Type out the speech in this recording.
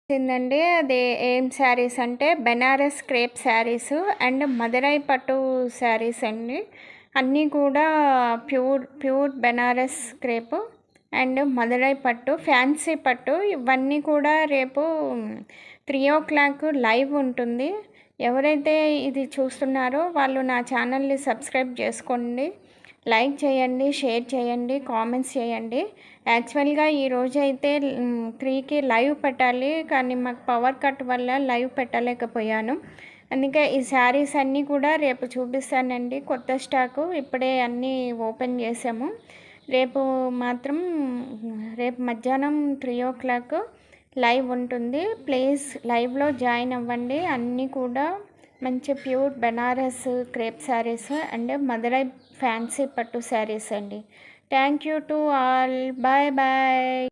వచ్చిందండి. అది ఏం శారీస్ అంటే బెనారస్ క్రేప్ శారీస్ అండ్ మదురై పట్టు శారీస్ అండి. అన్నీ కూడా pure pure Banaras crepe and Madurai పట్టు, ఫ్యాన్సీ పట్టు ఇవన్నీ కూడా రేపు 3:00 లైవ్ ఉంటుంది. ఎవరైతే ఇది చూస్తున్నారో వాళ్ళు నా ఛానల్ని సబ్స్క్రైబ్ చేసుకోండి, లైక్ చేయండి, షేర్ చేయండి, కామెంట్స్ చేయండి. యాక్చువల్గా ఈరోజు అయితే 3కి లైవ్ పెట్టాలి, కానీ మాకు పవర్ కట్ వల్ల లైవ్ పెట్టలేకపోయాను. అందుకే ఈ శారీస్ అన్నీ కూడా రేపు చూపిస్తానండి. కొత్త స్టాకు ఇప్పుడే అన్నీ ఓపెన్ చేసాము. రేపు మాత్రం రేపు మధ్యాహ్నం 3:00 లైవ్ ఉంటుంది. ప్లీజ్ లైవ్లో జాయిన్ అవ్వండి. అన్నీ కూడా మంచి pure Banaras crepe saris and Madurai fancy పట్టు శారీస్ అండి. Thank you to all. Bye bye.